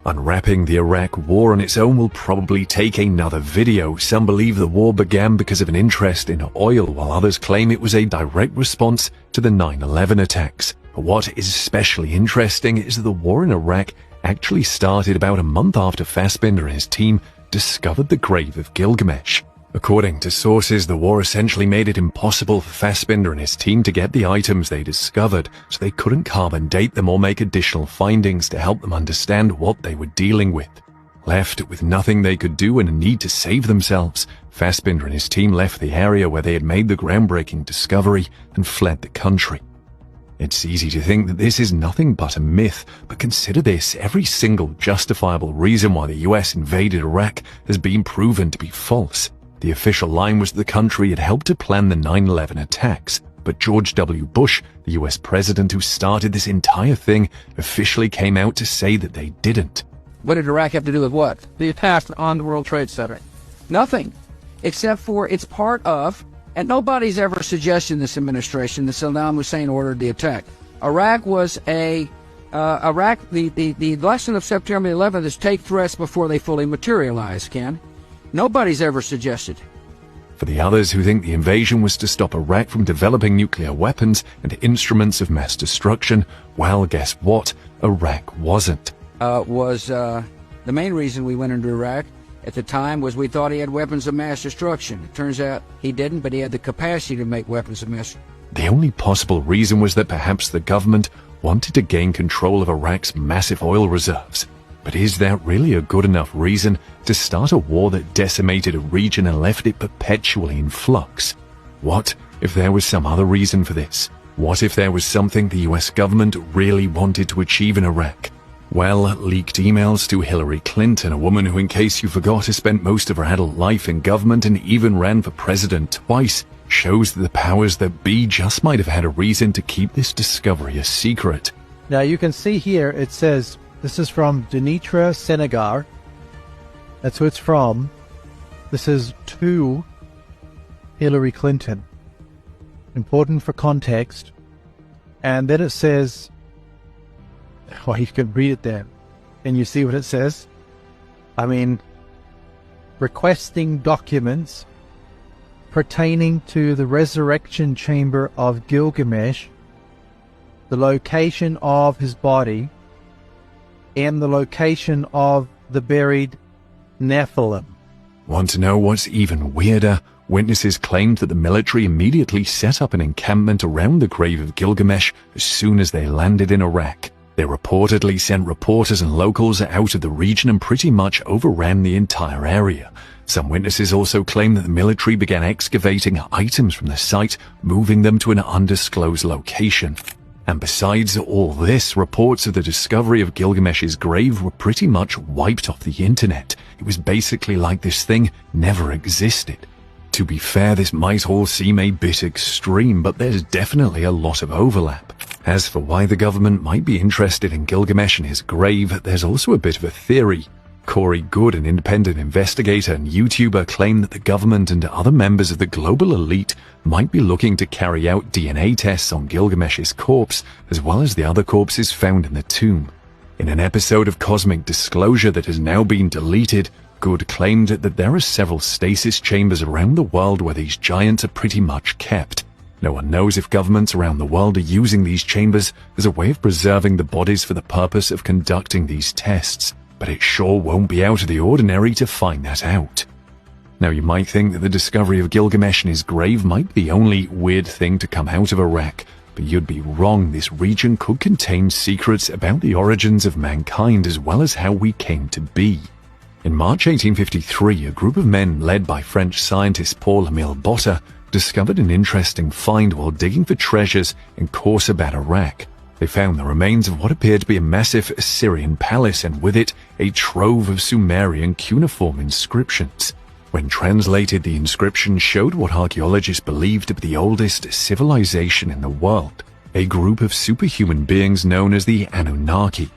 Unwrapping the Iraq War on its own will probably take another video. Some believe the war began because of an interest in oil, while others claim it was a direct response to the 9/11 attacks. But what is especially interesting is that the war in Iraq actually started about a month after Fassbinder and his team discovered the grave of Gilgamesh. According to sources, the war essentially made it impossible for Fassbinder and his team to get the items they discovered, so they couldn't carbon date them or make additional findings to help them understand what they were dealing with. Left with nothing they could do and a need to save themselves, Fassbinder and his team left the area where they had made the groundbreaking discovery and fled the country. It's easy to think that this is nothing but a myth, but consider this: every single justifiable reason why the US invaded Iraq has been proven to be false. The official line was that the country had helped to plan the 9/11 attacks, but George W. Bush, the US president who started this entire thing, officially came out to say that they didn't. What did Iraq have to do with what? The attack on the World Trade Center. Nothing, except for it's part of, and nobody's ever suggested in this administration that Saddam Hussein ordered the attack. Iraq was the lesson of September 11th is take threats before they fully materialize, Ken. Nobody's ever suggested. For the others who think the invasion was to stop Iraq from developing nuclear weapons and instruments of mass destruction, well, guess what? Iraq wasn't. The main reason we went into Iraq at the time was we thought he had weapons of mass destruction. It turns out he didn't, but he had the capacity to make weapons of mass. The only possible reason was that perhaps the government wanted to gain control of Iraq's massive oil reserves. But is that really a good enough reason to start a war that decimated a region and left it perpetually in flux? What if there was some other reason for this? What if there was something the US government really wanted to achieve in Iraq? Well, leaked emails to Hilary Clinton, a woman who, in case you forgot, has spent most of her adult life in government and even ran for president twice, shows that the powers that be just might have had a reason to keep this discovery a secret. Now you can see here it says, this is from Denitra Senegar. That's who it's from. This is to Hillary Clinton. Important for context. And then it says, well, you can read it there. Can you see what it says? I mean, requesting documents pertaining to the resurrection chamber of Gilgamesh, the location of his body, and the location of the buried Nephilim. Want to know what's even weirder? Witnesses claimed that the military immediately set up an encampment around the grave of Gilgamesh as soon as they landed in Iraq. They reportedly sent reporters and locals out of the region and pretty much overran the entire area. Some witnesses also claim that the military began excavating items from the site, moving them to an undisclosed location. And besides all this, reports of the discovery of Gilgamesh's grave were pretty much wiped off the internet. It was basically like this thing never existed. To be fair, this might all seem a bit extreme, but there's definitely a lot of overlap. As for why the government might be interested in Gilgamesh and his grave, there's also a bit of a theory. Corey Good, an independent investigator and YouTuber, claimed that the government and other members of the global elite might be looking to carry out DNA tests on Gilgamesh's corpse, as well as the other corpses found in the tomb. In an episode of Cosmic Disclosure that has now been deleted, Good claimed that there are several stasis chambers around the world where these giants are pretty much kept. No one knows if governments around the world are using these chambers as a way of preserving the bodies for the purpose of conducting these tests, but it sure won't be out of the ordinary to find that out. Now, you might think that the discovery of Gilgamesh and his grave might be the only weird thing to come out of Iraq, but you'd be wrong. This region could contain secrets about the origins of mankind as well as how we came to be. In March 1853, a group of men led by French scientist Paul-Émile Botta discovered an interesting find while digging for treasures in Khorsabad, Iraq. They found the remains of what appeared to be a massive Assyrian palace, and with it, a trove of Sumerian cuneiform inscriptions. When translated, the inscription showed what archaeologists believed to be the oldest civilization in the world, a group of superhuman beings known as the Anunnaki.